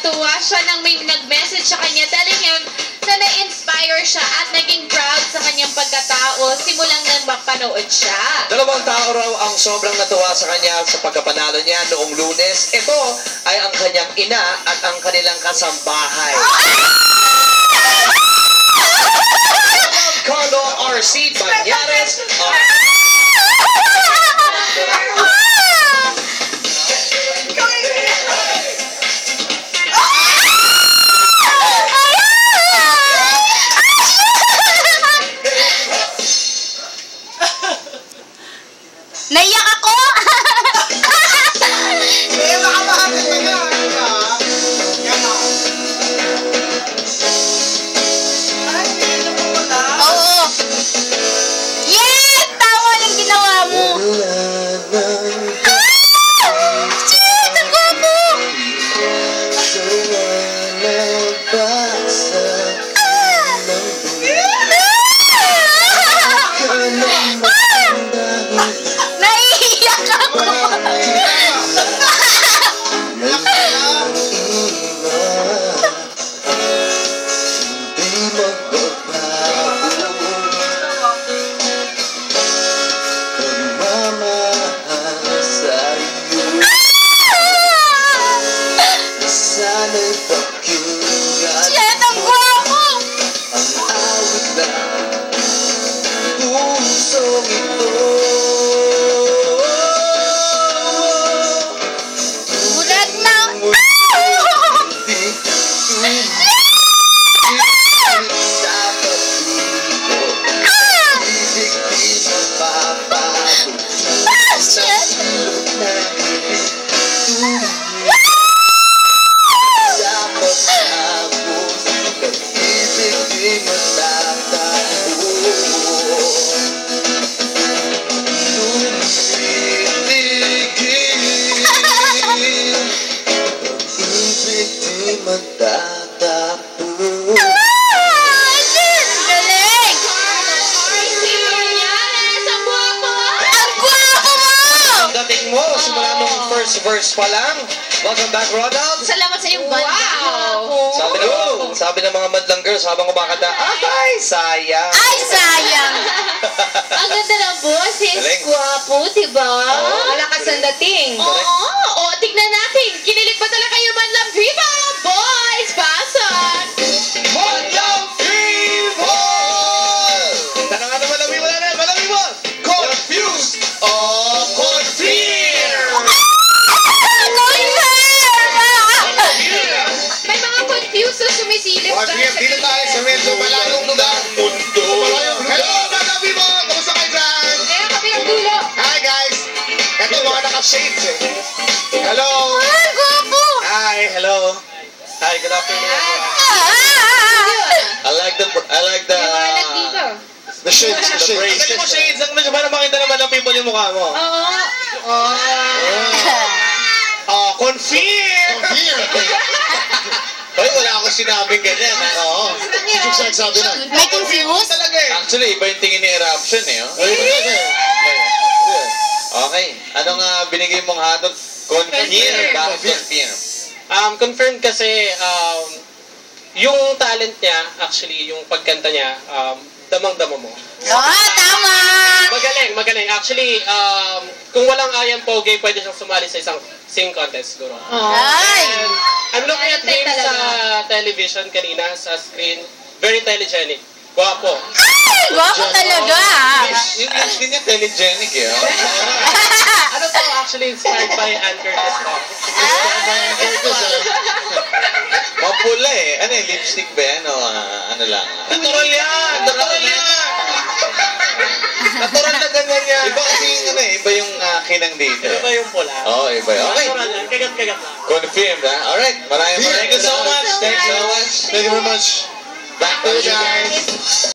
natuwa siya nang may nag-message sa kanya telling him na na-inspire siya at naging proud sa kanyang pagkatao simulang nang mapanood siya. 2 tao raw ang sobrang natuwa sa kanya sa pagkapanalo niya noong Lunes. Ito ay ang kanyang ina at ang kanilang kasambahay. Carlo R.C. Banyares. Naiyak ako! Eh, baka makakit na nga. Ay, hindi na po wala. Oo. Yes! Tama yung ginawa mo. Shit! Ang gwapo! Naiiyak ako! Shit! Ang gwapo! Bulat na! Galing! Ang gwapo mo! Ang dating mo, simula nung first verse pa lang. Welcome back, Ronald. Salamat sa iyong banda. Sabi ng mga madlang girls habang kumakanta, ay, sayang. Ay, sayang! Ang ganda ng boses. Galing. Gwapo, diba? Malakas ang dating. Oo. O, tignan natin. Kinilig pa talaga kayo man lang. Viva! Boys! Pasok! Madlang people! Tanong nga naman, malami mo. Confused o confirmed? May mga confused na sumisilip dahil Dito tayo sa medyo malayong lugar. Mundo. Hello, mga people! Kamusta kayo dyan? Kaya kami ang dulo. Hi, guys! Ito, mga naka-shades eh. Hello! Ay, gwapo! Hi, hello. Hi, good afternoon. I like the Liwanag dito. The shades, the shades. Ang mo shades, ang medyo para makita naman ng people yung mukha mo. Oo. Oh, confirm! Here! Hoy, wala akong sinabing ganyan. Oo. Chicks nagsabi na. May confused? Talaga eh. Actually, iba yung tingin ni Eruption eh. Oh. Okay. Anong binigay mong hatol? Confirm. Bakit confirm? Confirmed kasi yung talent niya, actually, yung pagkanta niya, damang-dama mo. Tama! Magaling. Actually, kung walang Ayan Poge, pwede siyang sumali sa isang sing contest, siguro. Ay! And I'm looking at him Talaga. sa television kanina, sa screen. Very telegenic. Guwapo. Ay! Gwapo talaga! Yung lips niya telegenic eh. Oh. Ano to? Actually inspired by Ann Curtis. Mapula eh. Ano yung lipstick ba yan? O ano lang? Natural yan! Natural na ganyan yan. Iba kasi yung ano eh. Iba yung kinang dito. Ano ba yung pula? Oo, iba yun. Okay. Kagat-kagat lang. Confirmed ha? Alright. Thank you so much. Thanks so much. Thank you very much. Back to you guys.